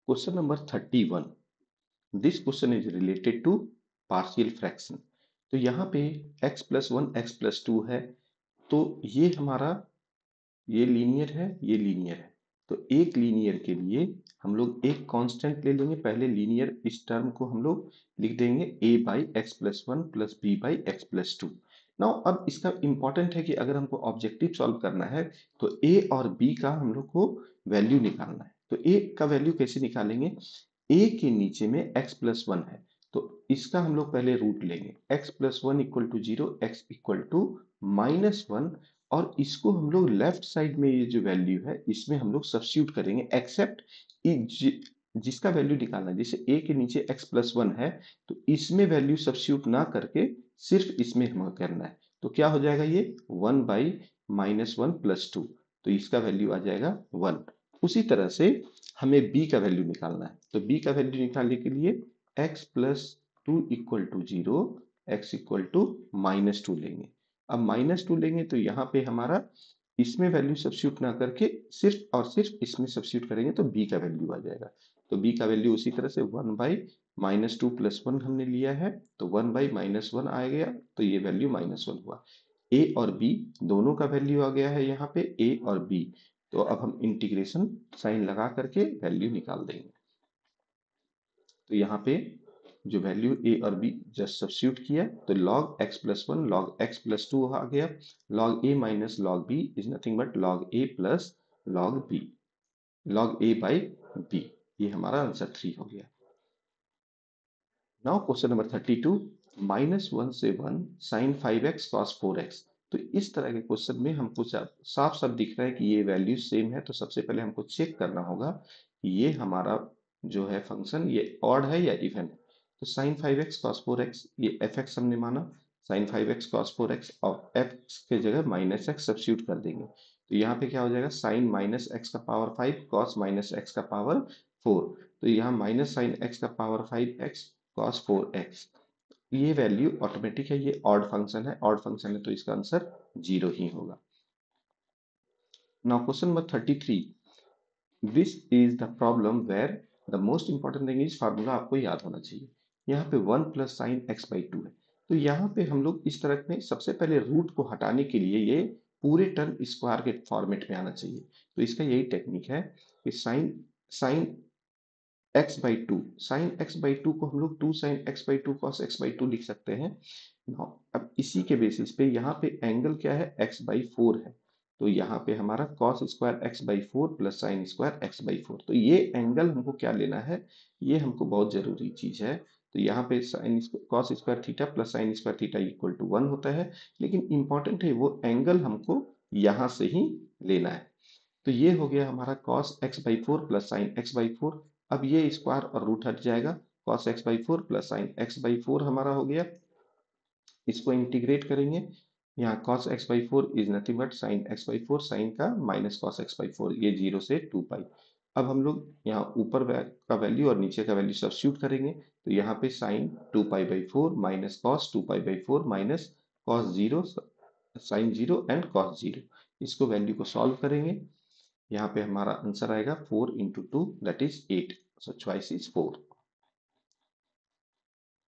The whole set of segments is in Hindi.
Question number 31. This question is related to partial fraction. तो यहाँ पे x plus one x plus to है, तो ये हमारा ये लीनियर है, ये लीनियर है। तो एक लीनियर के लिए हम लोग एक कांस्टेंट ले लेंगे। पहले लीनियर इस टर्म को हम लोग लिख देंगे a by x plus one plus B by x plus two. Now अब इसका इंपॉर्टेंट है कि अगर हमको ऑब्जेक्टिव सॉल्व करना है तो a और b का हम लोग को वैल्यू निकालना है। तो a का वैल्यू कैसे निकालेंगे? a के नीचे में x प्लस वन है, तो इसका हम लोग पहले रूट लेंगे। x plus one equal to zero, x equal to minus one, और इसको हम लोग लेफ्ट साइड में ये जो वैल्यू है इसमें हम लोग सब्स्टिट्यूट करेंगे, एक्सेप्ट जिसका वैल्यू निकालना है। जैसे a के नीचे x प्लस वन है, तो इसमें वैल्यू सब्स्टिट्यूट ना करके सिर्फ इसमें हमें करना है। तो क्या हो जाएगा? ये one by minus one plus two, तो इसका वैल्यू आ जाएगा वन। उसी तरह से हमें b का वैल्यू निकालना है। तो b का वैल्यू निकालने के लिए x plus two equal to zero, x equal to minus two लेंगे। अब माइनस टू लेंगे तो यहाँ पे हमारा इसमें वैल्यू सब्स्टिट्यूट ना करके सिर्फ और सिर्फ इसमें सब्स्टिट्यूट करेंगे तो b का वैल्यू आ जाएगा। तो b का वैल्यू उसी तरह से one by minus two plus one हमने लिया है, तो वन बाई माइनस वन आ गया, तो ये वैल्यू माइनस वन हुआ। a और b दोनों का वैल्यू आ गया है यहाँ पे a और b। तो अब हम इंटीग्रेशन साइन लगा करके वैल्यू निकाल देंगे। तो यहाँ पे जो वैल्यू a और b जस्ट सब्स्टिट्यूट किया तो log x plus one log x plus two आ गया। log a minus log b is nothing but log a plus log b, log a by b। ये हमारा आंसर 3 हो गया। Now question number 32, minus one से one sine five x cos four x. तो इस तरह के क्वेश्चन में हमको साफ साफ दिख रहा है कि ये वैल्यू सेम है। तो सबसे पहले हमको चेक करना होगा कि ये हमारा जो है फंक्शन ये ऑड है या इवन है। तो sine five x cos four x, ये एफ एक्स हमने माना, sine five x cos four x, और एक्स के जगह माइनस एक्स सब्स्टिट्यूट कर देंगे। तो यहाँ पे क्या हो जाएगा? साइन माइनस एक्स का power five cos minus x का पावर फोर। तो यहाँ माइनस साइन एक्स का power five x cos 4x, ये वैल्यू ऑटोमेटिक है, ये ऑड फंक्शन है, ऑड फंक्शन है तो इसका आंसर जीरो ही होगा। Now question number 33, this is the problem where the most important thing is formula आपको याद होना चाहिए। यहाँ पे one plus sine x by to है, तो यहाँ पे हम लोग इस तरह में सबसे पहले रूट को हटाने के लिए ये पूरे टर्म स्क्वायर के फॉर्मेट में आना चाहिए। तो इसका यही टेक्निक है कि sine sine x by two, sine x by two को हम लोग two sine x by two cos x by two लिख सकते हैं। Now, अब इसी के बेसिस पे यहाँ पे एंगल क्या है? एक्स बाई फोर है। तो यहाँ पे हमारा cos square x by four plus sine square x by four. तो ये एंगल हमको क्या लेना है? ये हमको बहुत जरूरी चीज है। तो यहाँ पे sine cos square theta plus sine square theta equal to one होता है, लेकिन इंपॉर्टेंट है वो एंगल हमको यहाँ से ही लेना है। तो ये हो गया हमारा cos x by four plus sine x by four. अब ये स्क्वायर और रूट हट जाएगा, cos x by four plus sine x by four हमारा हो गया। इसको इंटीग्रेट करेंगे, यहाँ cos x by four is nothing but sine x by four, sine का minus cos x by four, ये जीरो से टू पाई। अब हम लोग यहाँ ऊपर का वैल्यू और नीचे का वैल्यू सब्स्टिट्यूट करेंगे। तो यहाँ पे sine two pi by four minus cos two pi by four minus cos zero, sine zero and cos zero. इसको वैल्यू को सॉल्व करेंगे। यहाँ पे हमारा आंसर आएगा four into two that is eight, so choice is four.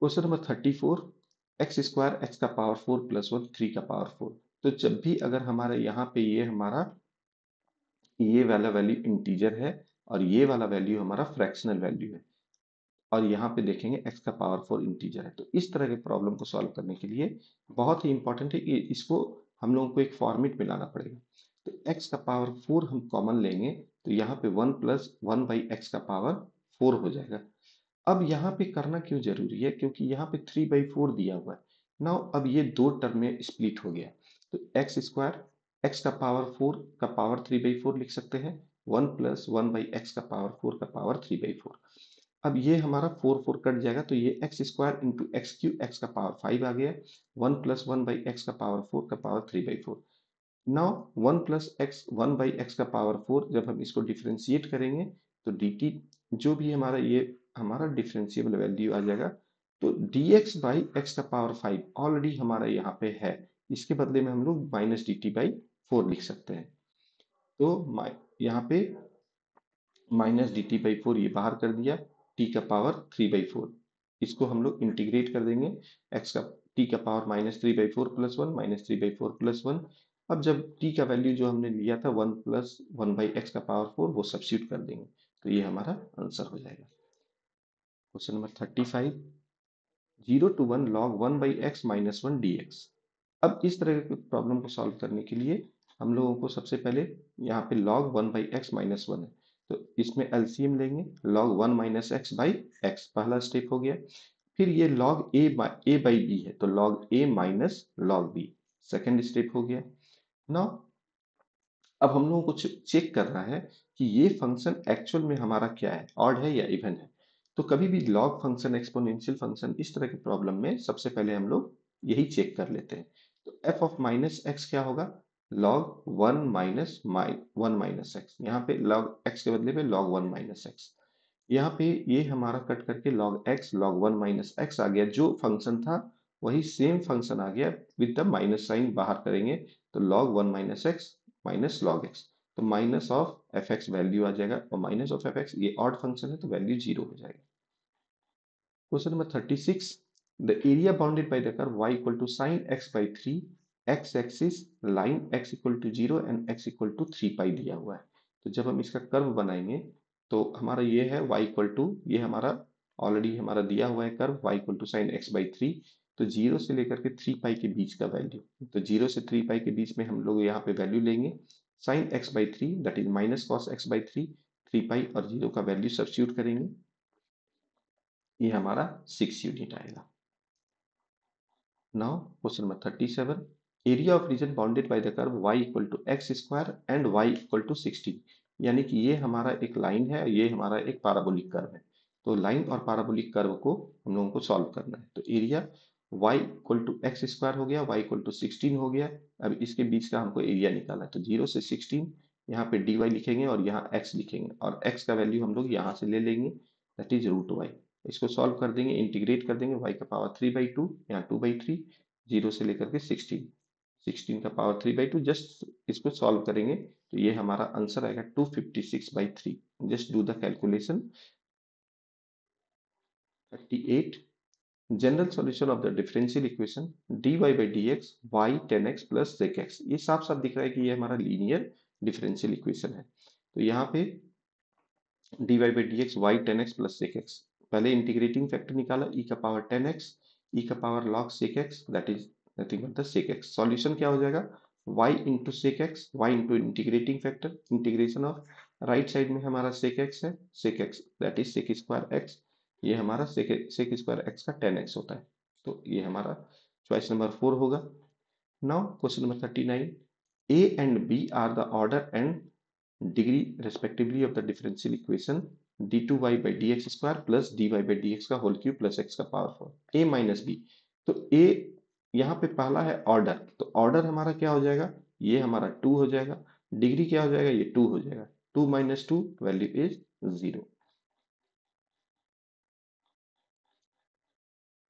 Question number 34, x square x का power four plus one three का पावर फोर। तो जब भी अगर हमारे यहाँ पे ये हमारा ये वाला वैल्यू इंटीजर है और ये वाला वैल्यू हमारा फ्रैक्शनल वैल्यू है, और यहाँ पे देखेंगे x का पावर फोर इंटीजर है, तो इस तरह के प्रॉब्लम को सॉल्व करने के लिए बहुत ही इंपॉर्टेंट है कि इसको हम लोगों को एक फॉर्मेट में लाना पड़ेगा। तो x का पावर फोर हम कॉमन लेंगे, तो यहाँ पे one plus one by x का पावर फोर हो जाएगा। अब यहाँ पे करना क्यों जरूरी है? क्योंकि यहाँ पे थ्री बाई फोर दिया हुआ है। नाउ अब ये दो टर्म में स्प्लिट हो गया, तो एक्स स्क्वायर एक्स का पावर फोर का पावर थ्री बाई फोर लिख सकते हैं, one plus one by x का पावर फोर का पावर थ्री बाई फोर। अब ये हमारा फोर फोर कट जाएगा, तो ये x square into x Q x का पावर फाइव आ गया, one plus one by x का पावर फोर का power three by four. Now one plus x one by x का पावर फोर जब हम इसको डिफ्रेंशिएट करेंगे तो डी टी जो भी हमारा ये हमारा डिफरेंशिएबल वैल्यू आ जाएगा। तो डी एक्स बाई एक्स का पावर फाइव ऑलरेडी हमारा यहाँ पे है, इसके बदले में हम लोग minus D T by four लिख सकते हैं। तो यहाँ पे minus D T by four ये बाहर कर दिया, टी का पावर 3/4, इसको हम लोग इंटीग्रेट कर देंगे, एक्स का टी का पावर -3/4 + 1 -3/4 + 1। अब जब टी का वैल्यू जो हमने लिया था 1 + 1/x का पावर 4 वो सब्स्टिट्यूट कर देंगे, तो ये हमारा आंसर हो जाएगा। Question number 35, 0 to 1 log 1/x-1 dx। अब इस तरह के प्रॉब्लम को सॉल्व करने के लिए हम लोगों को सबसे पहले यहाँ पे log 1/x-1 है, तो इसमें एलसीएम लेंगे, log 1 - x/x पहला स्टेप हो गया। फिर ये log a/b है, तो log a - log b second step हो गया। नाउ अब हम लोगों को चेक करना है कि ये फंक्शन एक्चुअल में हमारा क्या है, ऑड है या इवन है। तो कभी भी लॉग फंक्शन, एक्सपोनेंशियल फंक्शन, इस तरह के प्रॉब्लम में सबसे पहले हम लोग यही चेक कर लेते हैं। तो एफ ऑफ माइनस एक्स क्या होगा, लॉग 1 - 1 - x। यहाँ पे लॉग एक्स के बदले में लॉग 1 - x। यहाँ पे ये हमारा कट करके log x log 1 - x आ गया, जो फंक्शन था वही सेम फंक्शन आ गया, विद द माइनस साइन बाहर करेंगे तो log 1 - x minus log x, तो minus of f x value आ जाएगा, और माइनस ऑफ एफ एक्स ये ऑड फंक्शन है तो वैल्यू जीरो हो जाएगा। Question number 36, the area bounded by the curve y equal to sine x by three, x axis line x equal to 0 and x equal to 3π दिया हुआ है। तो जब हम इसका कर्व बनाएंगे तो हमारा ये है y इक्वल टू, ये हमारा ऑलरेडी हमारा दिया हुआ है curve y equal to sine x by three, तो 0 से लेकर के 3π के बीच का वैल्यू, तो 0 से 3π के बीच में हम लोग यहाँ पे वैल्यू लेंगे, sine x by three that is minus cos x by three, 3π और 0 का वैल्यू सब्स्टिट्यूट करेंगे, ये हमारा 6 यूनिट आएगा। Now question number 37, area of region bounded by the curve y equal to x square and y equal to 16। यानी कि ये हमारा एक लाइन है, ये हमारा एक पैराबोलिक कर्व है, तो लाइन और पैराबोलिक कर्व को हम लोगों को सॉल्व करना है। तो area y equal to x square हो गया, y इक्वल टू 16 हो गया। अब इसके बीच का हमको एरिया निकालना है, तो 0 से 16 यहाँ पे dy लिखेंगे और यहाँ x लिखेंगे, और x का वैल्यू हम लोग यहाँ से ले लेंगे, दैट इज √y। इसको सॉल्व कर देंगे, इंटीग्रेट कर देंगे, y का पावर 3/2, यहाँ 2/3, 0 से लेकर के 16, 16 का पावर 3/2, जस्ट इसको सॉल्व करेंगे तो ये हमारा आंसर आएगा 256/3। Just do the calculation. 38, general solution of the differential equation dy by dx y 10x plus sec x। ये साफ साफ दिख रहा है कि ये हमारा लीनियर डिफरेंशियल इक्वेशन है। तो यहाँ पे dy by dx y 10x plus sec x, पहले इंटीग्रेटिंग फैक्टर निकाला, e का पावर 10x, e का power log sec x that is nothing but the sec x। Solution क्या हो जाएगा, y into sec x, y into integrating factor, integration of right side में हमारा sec x है, sec x that is sec square x, ये हमारा sec स्क्वायर x का 10x होता है, तो ये हमारा चॉइस नंबर 4 होगा। Now question number 39, a and b are the order and degree respectively of the differential equation d2y by dx square plus dy by dx का होल क्यूब प्लस x का पावर 4 a माइनस b। तो a यहाँ पे पहला है ऑर्डर, तो ऑर्डर हमारा क्या हो जाएगा, ये हमारा 2 हो जाएगा, डिग्री क्या हो जाएगा, ये 2 हो जाएगा, 2 - 2 value is 0।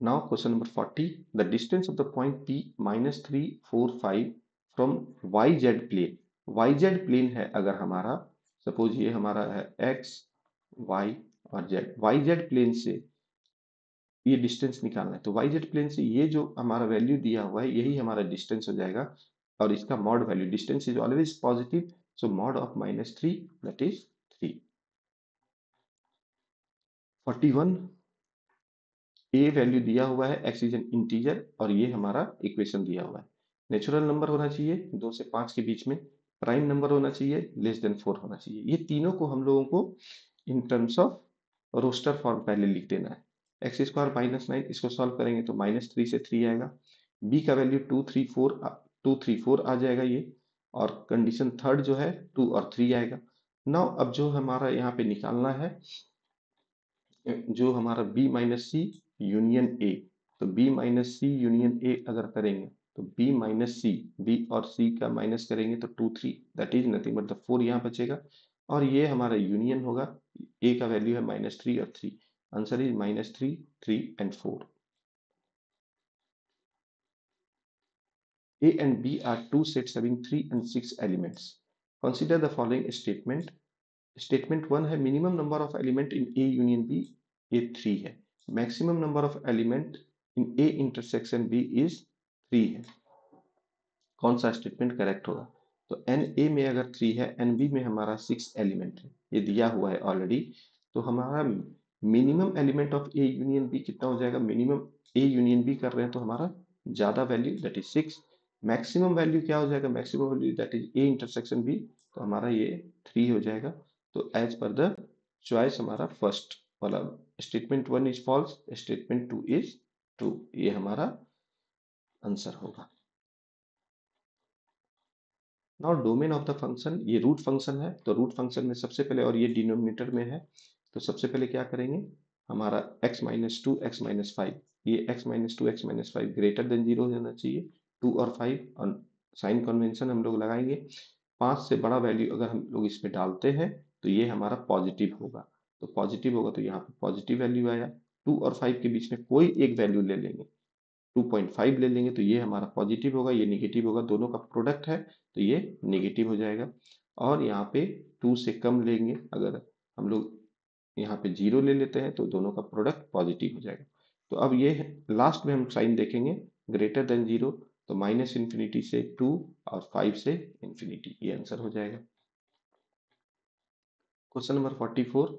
Now question number 40, the distance of the point P -3, 4, 5 from YZ plane। YZ plane है अगर हमारा, सपोज ये हमारा है X, Y और Z, YZ प्लेन से ये डिस्टेंस निकालना है, तो YZ प्लेन से ये जो हमारा वैल्यू दिया हुआ है यही हमारा डिस्टेंस हो जाएगा, और इसका mod value, distance is always positive, so mod of -3 that is 3। 41, A value दिया हुआ है, एक्स इज एन इंटीजर, और ये हमारा इक्वेशन दिया हुआ है। नेचुरल नंबर होना चाहिए 2 से 5 के बीच में, प्राइम नंबर होना चाहिए लेस देन 4 होना चाहिए। ये तीनों को हम लोगों को in terms of roster form पहले लिख देना है। एक्स स्क्वायर -9, इसको सॉल्व करेंगे तो -3 से 3 आएगा, बी का वैल्यू 2 3 4 आ जाएगा ये, और कंडीशन थर्ड जो है 2 और 3 आएगा। नाउ अब जो हमारा यहाँ पे निकालना है, जो हमारा B minus C union A, तो B minus C union A अगर करेंगे तो बी माइनस सी, बी और सी का माइनस करेंगे तो 2 3 that is nothing but the 4 यहाँ बचेगा, और ये हमारा यूनियन होगा, ए का वैल्यू है -3 और 3, answer is -3 3 and 4। A and B are two sets having 3 and 6 elements. Consider the following statement. Statement 1 है minimum number of element in A union B, ये 3 है। Maximum number of element in A intersection B is 3 है। कौन सा स्टेटमेंट करेक्ट होगा? तो एन ए में अगर 3 है, एन बी में हमारा 6 एलिमेंट है, ये दिया हुआ है ऑलरेडी। तो हमारा minimum element of A union B कितना हो जाएगा? मिनिमम ए यूनियन बी कर रहे हैं तो हमारा ज्यादा value that is 6। Maximum value क्या हो जाएगा? Maximum value that is A intersection B, तो हमारा ये 3 हो जाएगा। तो एज पर द चॉइस हमारा फर्स्ट वाला statement 1 is false, statement 2 is true, ये हमारा आंसर होगा। Now domain of the function, ये रूट फंक्शन है, तो रूट फंक्शन में सबसे पहले, और ये डिनोमिनेटर में है, तो सबसे पहले क्या करेंगे? हमारा x minus two x minus five, ये x minus two x minus five greater than zero होना चाहिए। 2 और 5 और साइन कन्वेंशन हम लोग लगाएंगे। 5 से बड़ा वैल्यू अगर हम लोग इसमें डालते हैं तो ये हमारा पॉजिटिव होगा। तो पॉजिटिव होगा तो यहाँ पे पॉजिटिव वैल्यू आया। 2 और 5 के बीच में कोई एक वैल्यू ले लेंगे, 2.5 ले लेंगे तो ये हमारा पॉजिटिव होगा, ये नेगेटिव होगा, दोनों का प्रोडक्ट है तो ये नेगेटिव हो जाएगा। और यहाँ पे 2 से कम लेंगे, अगर हम लोग यहाँ पे 0 ले लेते हैं तो दोनों का प्रोडक्ट पॉजिटिव हो जाएगा। तो अब ये लास्ट में हम साइन देखेंगे, ग्रेटर देन 0, तो माइनस इन्फिनिटी से 2 और 5 से इन्फिनिटी, ये आंसर हो जाएगा। क्वेश्चन नंबर 44,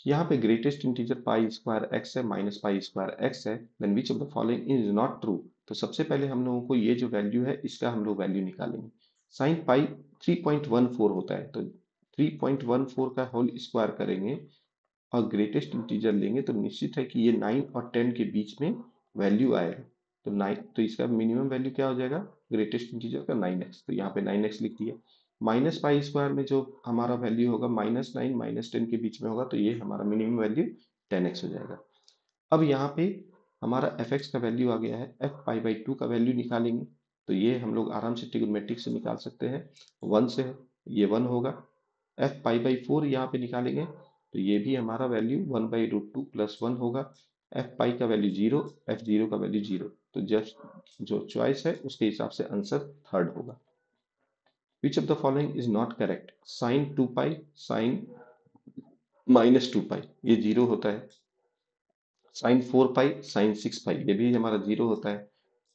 यहाँ पे greatest integer pi square x है माइनस पाई स्क्वायर एक्स है, then which of the following is not true. तो सबसे पहले हम लोगों को ये जो वैल्यू है इसका हम लोग वैल्यू निकालेंगे। साइन पाई 3.14 होता है, तो 3.14 का होल स्क्वायर करेंगे और ग्रेटेस्ट इंटीजर लेंगे तो निश्चित है कि ये 9 और 10 के बीच में वैल्यू आएगा। तो 9, तो इसका मिनिमम वैल्यू क्या हो जाएगा? ग्रेटेस्ट इंटीजर का 9x, तो यहाँ पे 9x लिख दिया। माइनस पाई स्क्वायर में जो हमारा वैल्यू होगा -9 -10 के बीच में होगा, तो ये हमारा मिनिमम वैल्यू 10x हो जाएगा। अब यहाँ पे हमारा fx का वैल्यू आ गया है, f पाई बाई 2 का वैल्यू निकालेंगे तो ये हम लोग आराम से ट्रिग्नोमेट्रिक से निकाल सकते हैं। 1 से ये 1 होगा। f पाई बाई 4 यहाँ पे निकालेंगे तो ये भी हमारा वैल्यू 1/√2 प्लस 1 होगा। f पाई का वैल्यू 0, f 0 का वैल्यू 0, तो जस्ट जो चॉइस है उसके हिसाब से आंसर थर्ड होगा। Which of the following is not correct? Sine 2 pi, sine -2 pi, ये 0 होता है। साइन 4 पाई, साइन 6 पाई, ये भी हमारा 0 होता है।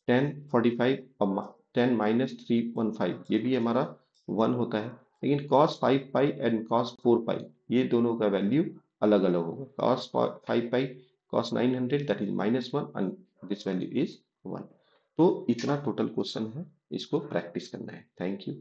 10 45 और 10 - 315, ये भी हमारा 1 होता है। लेकिन cos 5 पाई एंड cos 4 पाई, ये दोनों का वैल्यू अलग अलग होगा। cos 5 pi cos 900 that is -1 and this value is 1। तो इतना टोटल क्वेश्चन है, इसको प्रैक्टिस करना है। Thank you.